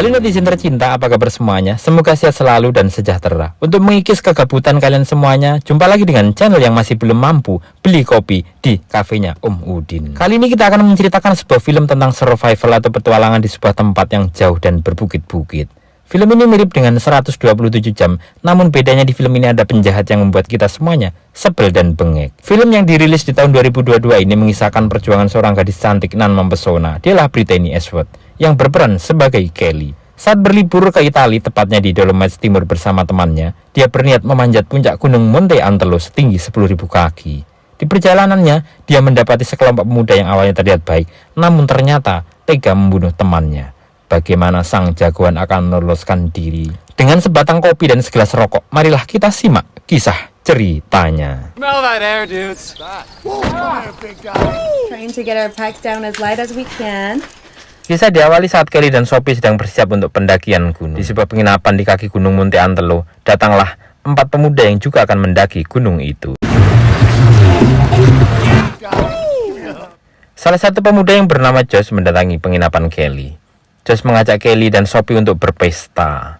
Halo netizen tercinta, apa kabar semuanya? Semoga sehat selalu dan sejahtera. Untuk mengikis kegabutan kalian semuanya, jumpa lagi dengan channel yang masih belum mampu beli kopi di kafenya Om Udin. Kali ini kita akan menceritakan sebuah film tentang survival atau petualangan di sebuah tempat yang jauh dan berbukit-bukit. Film ini mirip dengan 127 jam, namun bedanya di film ini ada penjahat yang membuat kita semuanya sebel dan bengek. Film yang dirilis di tahun 2022 ini mengisahkan perjuangan seorang gadis cantik nan mempesona. Dialah Brittany Ashworth yang berperan sebagai Kelly. Saat berlibur ke Italia, tepatnya di Dolomites Timur bersama temannya, dia berniat memanjat puncak gunung Monte Antelo setinggi 10.000 kaki. Di perjalanannya, dia mendapati sekelompok pemuda yang awalnya terlihat baik, namun ternyata tega membunuh temannya. Bagaimana sang jagoan akan meloloskan diri? Dengan sebatang kopi dan segelas rokok, marilah kita simak kisah ceritanya. Smell that air, dudes. Trying to get our packs down as light as we can. Kisah diawali saat Kelly dan Sophie sedang bersiap untuk pendakian gunung. Di sebuah penginapan di kaki gunung Monte Antelo, datanglah 4 pemuda yang juga akan mendaki gunung itu. Salah satu pemuda yang bernama Josh mendatangi penginapan Kelly. Josh mengajak Kelly dan Sophie untuk berpesta.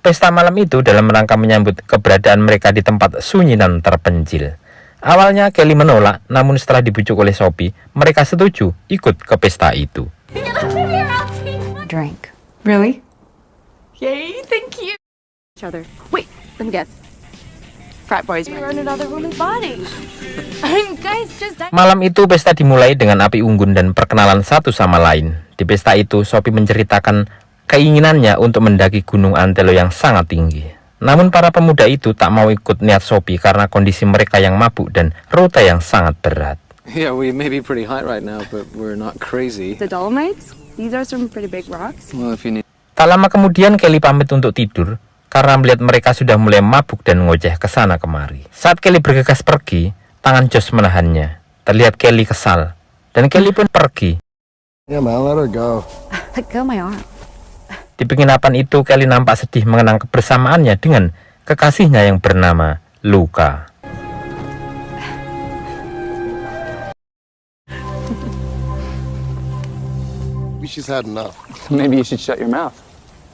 Pesta malam itu dalam rangka menyambut keberadaan mereka di tempat sunyi dan terpencil. Awalnya Kelly menolak, namun setelah dibujuk oleh Sophie, mereka setuju ikut ke pesta itu. Drink. Really? Yay, thank you. Each other. Wait, let me guess. Frat boys. You're in another woman's body. Guys, just Malam itu pesta dimulai dengan api unggun dan perkenalan satu sama lain. Di pesta itu, Sophie menceritakan keinginannya untuk mendaki gunung Antelo yang sangat tinggi. Namun para pemuda itu tak mau ikut niat Sophie karena kondisi mereka yang mabuk dan rute yang sangat berat. Yeah, we may be pretty high right now, but we're not crazy. The Dolomites? These are some pretty big rocks. Well, if you need... Tak lama kemudian Kelly pamit untuk tidur karena melihat mereka sudah mulai mabuk dan ngoceh ke sana kemari. Saat Kelly bergegas pergi, tangan Josh menahannya. Terlihat Kelly kesal dan Kelly pun pergi. Yeah, man, let her go. Let go my arm. Di penginapan itu Kelly nampak sedih mengenang kebersamaannya dengan kekasihnya yang bernama Luca. She's had enough. Maybe you should shut your mouth.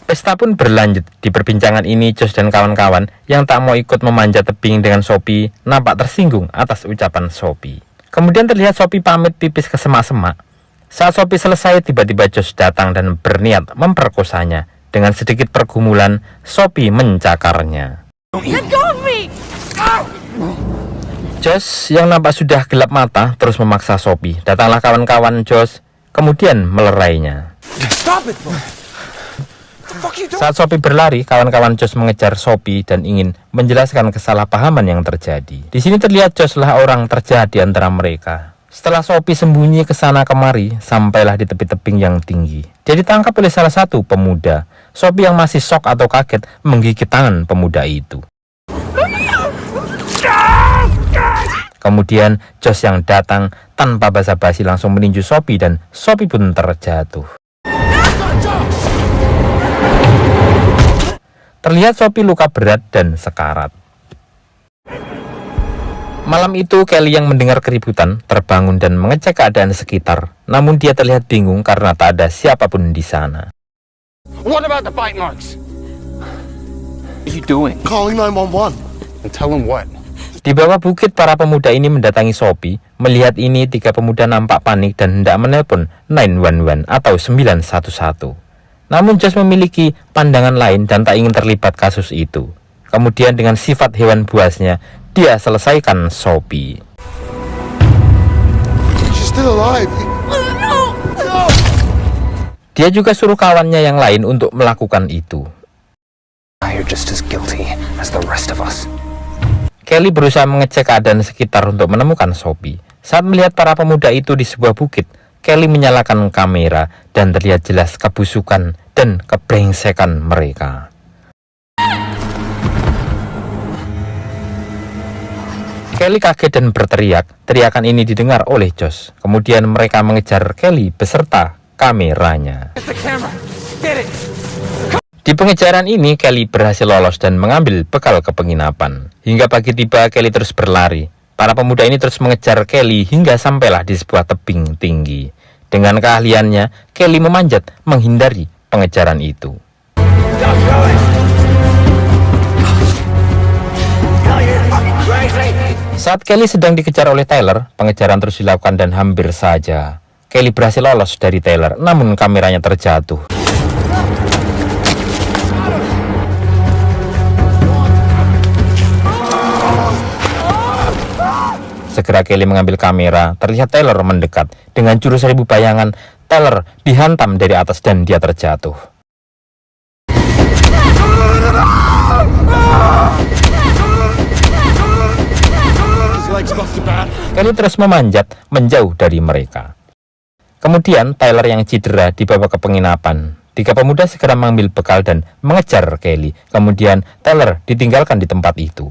Pesta pun berlanjut. Di perbincangan ini Josh dan kawan-kawan yang tak mau ikut memanjat tebing dengan Sophie nampak tersinggung atas ucapan Sophie. Kemudian terlihat Sophie pamit pipis ke semak-semak. Saat Sophie selesai, tiba-tiba Josh datang dan berniat memperkosanya. Dengan sedikit pergumulan, Sophie mencakarnya. let go of me. Josh yang nampak sudah gelap mata terus memaksa Sophie. Datanglah kawan-kawan Josh, kemudian melerainya. Stop it, bro. Saat Sophie berlari, kawan-kawan Josh mengejar Sophie dan ingin menjelaskan kesalahpahaman yang terjadi. Di sini terlihat Josh lah orang terjahat di antara mereka. Setelah Sophie sembunyi ke sana kemari, sampailah di tepi tebing yang tinggi. Dia ditangkap oleh salah satu pemuda. Sophie yang masih shock atau kaget menggigit tangan pemuda itu. Kemudian Josh yang datang tanpa basa-basi langsung meninju Sophie dan Sophie pun terjatuh. Terlihat Sophie luka berat dan sekarat. Malam itu Kelly yang mendengar keributan terbangun dan mengecek keadaan sekitar. Namun dia terlihat bingung karena tak ada siapapun di sana. What about the bite marks? What are you doing? Calling 911. And tell them what? Di bawah bukit para pemuda ini mendatangi Sophie. Melihat ini 3 pemuda nampak panik dan hendak menelpon 911 atau 911. Namun Josh memiliki pandangan lain dan tak ingin terlibat kasus itu. Kemudian dengan sifat hewan buasnya, dia selesaikan Sophie. She's still alive. Dia juga suruh kawannya yang lain untuk melakukan itu. You're just as guilty as the rest of us. Kelly berusaha mengecek keadaan sekitar untuk menemukan Sophie. Saat melihat para pemuda itu di sebuah bukit, Kelly menyalakan kamera dan terlihat jelas kebusukan dan kebrengsekan mereka. Kelly kaget dan berteriak. Teriakan ini didengar oleh Josh. Kemudian mereka mengejar Kelly beserta kameranya. Di pengejaran ini, Kelly berhasil lolos dan mengambil bekal ke penginapan. Hingga pagi tiba, Kelly terus berlari. Para pemuda ini terus mengejar Kelly hingga sampailah di sebuah tebing tinggi. Dengan keahliannya, Kelly memanjat menghindari pengejaran itu. Saat Kelly sedang dikejar oleh Tyler, pengejaran terus dilakukan dan hampir saja Kelly berhasil lolos dari Tyler, namun kameranya terjatuh. Segera Kelly mengambil kamera, terlihat Tyler mendekat. Dengan jurus 1000 bayangan, Tyler dihantam dari atas dan dia terjatuh. Kelly terus memanjat, menjauh dari mereka. Kemudian Tyler yang cedera dibawa ke penginapan. 3 pemuda segera mengambil bekal dan mengejar Kelly. Kemudian Tyler ditinggalkan di tempat itu.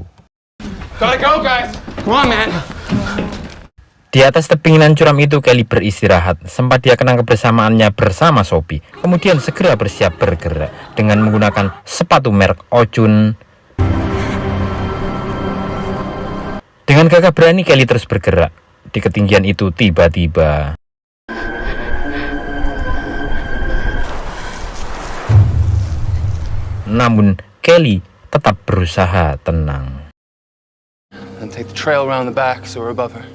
Gotta go, guys. Come on, man. Di atas tebingan curam itu Kelly beristirahat. Sempat dia kenang kebersamaannya bersama Sophie. Kemudian segera bersiap bergerak dengan menggunakan sepatu merek Ochun. Dengan gagah berani Kelly terus bergerak. Di ketinggian itu tiba-tiba namun Kelly tetap berusaha tenang. And take the trail around the back so we're above her.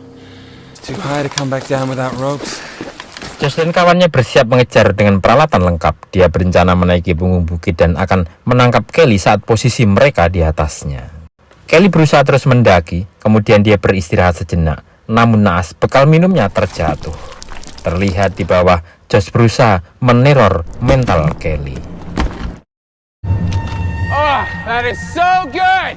It's too high to come back down without ropes. Josh dan kawannya bersiap mengejar dengan peralatan lengkap. Dia berencana menaiki punggung bukit dan akan menangkap Kelly saat posisi mereka di atasnya. Kelly berusaha terus mendaki, kemudian dia beristirahat sejenak. Namun naas, bekal minumnya terjatuh. Terlihat di bawah, Josh berusaha meneror mental Kelly. Oh, that is so good.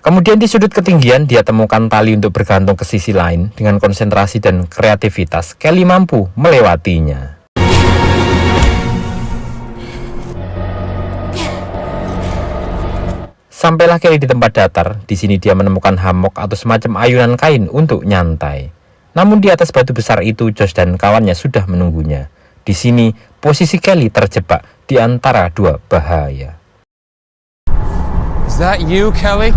Kemudian di sudut ketinggian, dia temukan tali untuk bergantung ke sisi lain. Dengan konsentrasi dan kreativitas, Kelly mampu melewatinya. Sampailah Kelly di tempat datar. Di sini dia menemukan hammock atau semacam ayunan kain untuk nyantai. Namun di atas batu besar itu, Josh dan kawannya sudah menunggunya. Di sini, posisi Kelly terjebak di antara 2 bahaya. Is that you, Kelly?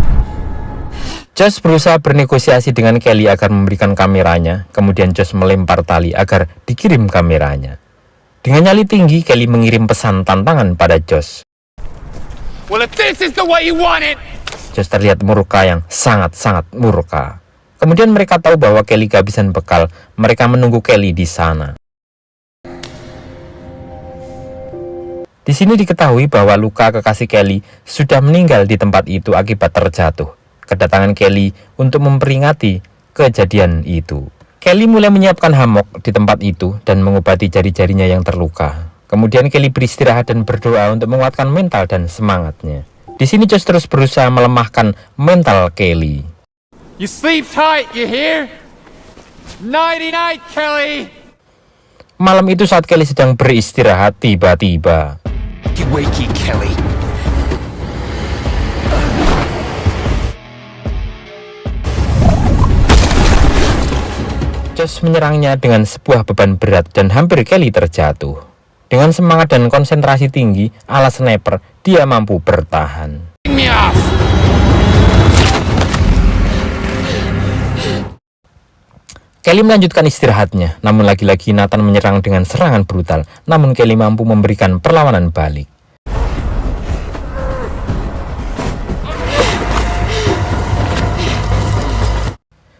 Josh berusaha bernegosiasi dengan Kelly agar memberikan kameranya. Kemudian Josh melempar tali agar dikirim kameranya. Dengan nyali tinggi, Kelly mengirim pesan tantangan pada Josh. Well, if this is the way you want it. Josh terlihat murka yang sangat-sangat murka. Kemudian mereka tahu bahwa Kelly kehabisan bekal. Mereka menunggu Kelly di sana. Di sini diketahui bahwa luka kekasih Kelly sudah meninggal di tempat itu akibat terjatuh. Kedatangan Kelly untuk memperingati kejadian itu. Kelly mulai menyiapkan hammock di tempat itu dan mengobati jari-jarinya yang terluka. Kemudian Kelly beristirahat dan berdoa untuk menguatkan mental dan semangatnya. Di sini Josh terus berusaha melemahkan mental Kelly. You sleep tight, you hear? Nighty-night, Kelly. Malam itu saat Kelly sedang beristirahat, tiba-tiba Get wakey, Kelly. Josh menyerangnya dengan sebuah beban berat dan hampir Kelly terjatuh. Dengan semangat dan konsentrasi tinggi ala sniper, dia mampu bertahan. Me off. Kelly melanjutkan istirahatnya, namun lagi-lagi Nathan menyerang dengan serangan brutal. Namun Kelly mampu memberikan perlawanan balik.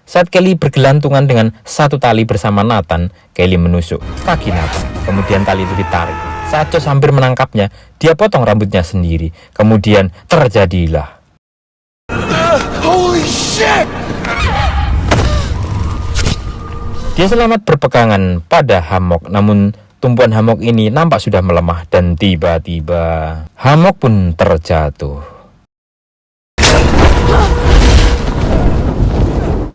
Saat Kelly bergelantungan dengan satu tali bersama Nathan, Kelly menusuk kaki Nathan. Kemudian tali itu ditarik. Saat Josh hampir menangkapnya, dia potong rambutnya sendiri. Kemudian terjadilah. Holy shit! Dia selamat berpegangan pada hammock, namun tumpuan hammock ini nampak sudah melemah dan tiba-tiba hammock pun terjatuh.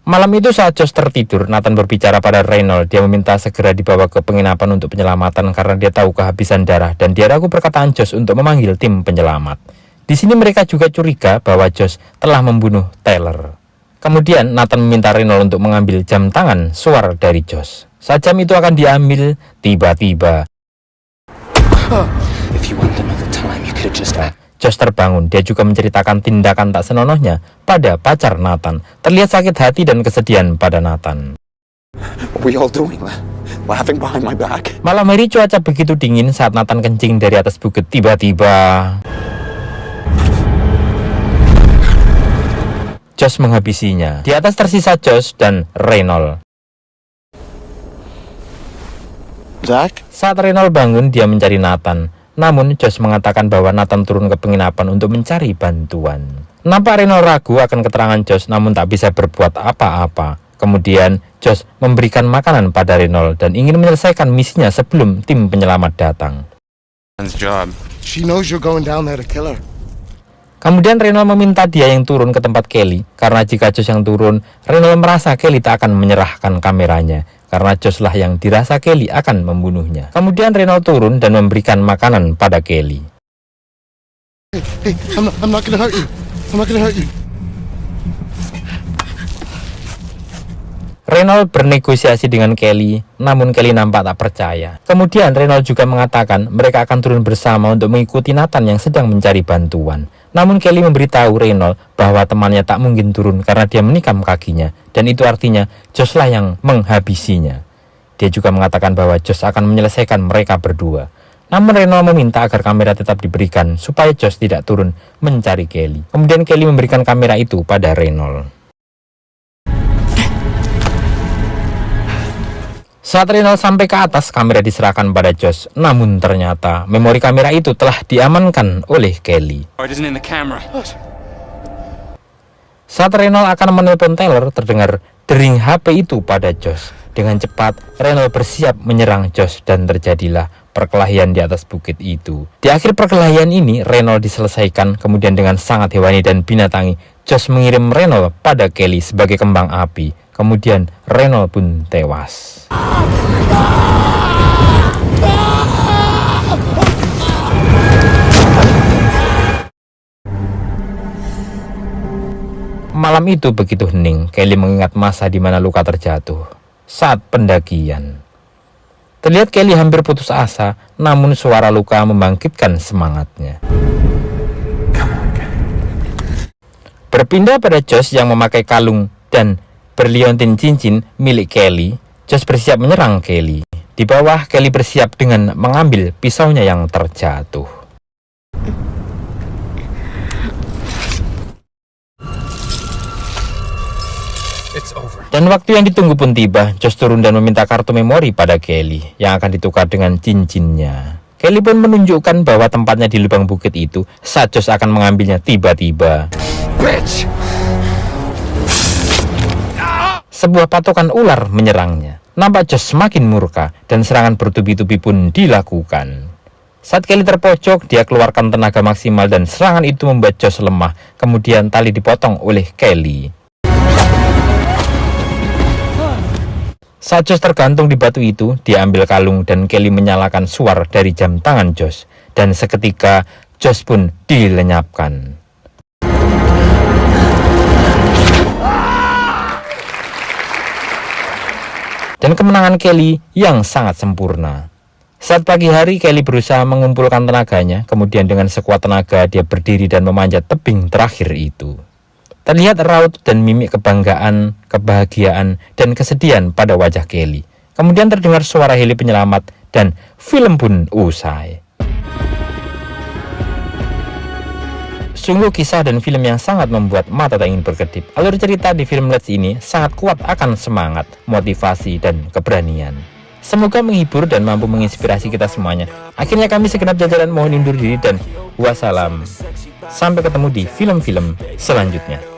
Malam itu saat Josh tertidur, Nathan berbicara pada Reynolds. Dia meminta segera dibawa ke penginapan untuk penyelamatan karena dia tahu kehabisan darah dan dia ragu perkataan Josh untuk memanggil tim penyelamat. Di sini mereka juga curiga bahwa Josh telah membunuh Tyler. Kemudian Nathan meminta Reynolds untuk mengambil jam tangan suar dari Josh. Saat jam itu akan diambil, tiba-tiba Josh terbangun. Dia juga menceritakan tindakan tak senonohnya pada pacar Nathan. Terlihat sakit hati dan kesedihan pada Nathan. What were you all doing? Laughing behind my back? Malam hari cuaca begitu dingin saat Nathan kencing dari atas bukit. Tiba-tiba Josh menghabisinya. Di atas tersisa Josh dan Reynold. Zach? Saat Reynold bangun, dia mencari Nathan. Namun Josh mengatakan bahwa Nathan turun ke penginapan untuk mencari bantuan. Nampak Reynold ragu akan keterangan Josh, namun tak bisa berbuat apa-apa. Kemudian Josh memberikan makanan pada Reynold dan ingin menyelesaikan misinya sebelum tim penyelamat datang. Job. She knows you're going down there to kill her. Kemudian Reynold meminta dia yang turun ke tempat Kelly, karena jika Josh yang turun, Reynold merasa Kelly tak akan menyerahkan kameranya, karena Josh lah yang dirasa Kelly akan membunuhnya. Kemudian Reynold turun dan memberikan makanan pada Kelly. Hey, I'm not gonna hurt you. I'm not gonna hurt you. Reynold bernegosiasi dengan Kelly, namun Kelly nampak tak percaya. Kemudian Reynold juga mengatakan mereka akan turun bersama untuk mengikuti Nathan yang sedang mencari bantuan. Namun Kelly memberitahu Reynold bahwa temannya tak mungkin turun karena dia menikam kakinya, dan itu artinya Josh lah yang menghabisinya. Dia juga mengatakan bahwa Josh akan menyelesaikan mereka berdua. Namun Reynold meminta agar kamera tetap diberikan supaya Josh tidak turun mencari Kelly. Kemudian Kelly memberikan kamera itu pada Reynold. Saat Reynold sampai ke atas, kamera diserahkan pada Josh. Namun ternyata memori kamera itu telah diamankan oleh Kelly. It isn't in the camera. Saat Reynold akan menelpon Taylor, terdengar dering HP itu pada Josh. Dengan cepat, Reynold bersiap menyerang Josh dan terjadilah perkelahian di atas bukit itu. Di akhir perkelahian ini, Reynold diselesaikan. Kemudian dengan sangat hewani dan binatangi, Josh mengirim Reynold pada Kelly sebagai kembang api. Kemudian Reynold pun tewas. Malam itu begitu hening, Kelly mengingat masa di mana luka terjatuh saat pendakian. Terlihat Kelly hampir putus asa, namun suara luka membangkitkan semangatnya. Berpindah pada Josh yang memakai kalung dan berliontin cincin milik Kelly, Josh bersiap menyerang Kelly. Di bawah, Kelly bersiap dengan mengambil pisaunya yang terjatuh. It's over. Dan waktu yang ditunggu pun tiba. Josh turun dan meminta kartu memori pada Kelly yang akan ditukar dengan cincinnya. Kelly pun menunjukkan bahwa tempatnya di lubang bukit itu saat Josh akan mengambilnya. Tiba-tiba Bitch! sebuah patokan ular menyerangnya. Nampak Josh semakin murka dan serangan bertubi-tubi pun dilakukan. Saat Kelly terpojok, dia keluarkan tenaga maksimal dan serangan itu membuat Josh lemah. Kemudian tali dipotong oleh Kelly. Saat Josh tergantung di batu itu, dia ambil kalung dan Kelly menyalakan suar dari jam tangan Josh. Dan seketika Josh pun dilenyapkan. Dan kemenangan Kelly yang sangat sempurna. Saat pagi hari, Kelly berusaha mengumpulkan tenaganya, kemudian dengan sekuat tenaga dia berdiri dan memanjat tebing terakhir itu. Terlihat raut dan mimik kebanggaan, kebahagiaan, dan kesedihan pada wajah Kelly. Kemudian terdengar suara heli penyelamat dan film pun usai. Sungguh kisah dan film yang sangat membuat mata tak ingin berkedip. Alur cerita di film Let's ini sangat kuat akan semangat, motivasi, dan keberanian. Semoga menghibur dan mampu menginspirasi kita semuanya. Akhirnya kami segenap jajaran mohon undur diri dan wassalam. Sampai ketemu di film-film selanjutnya.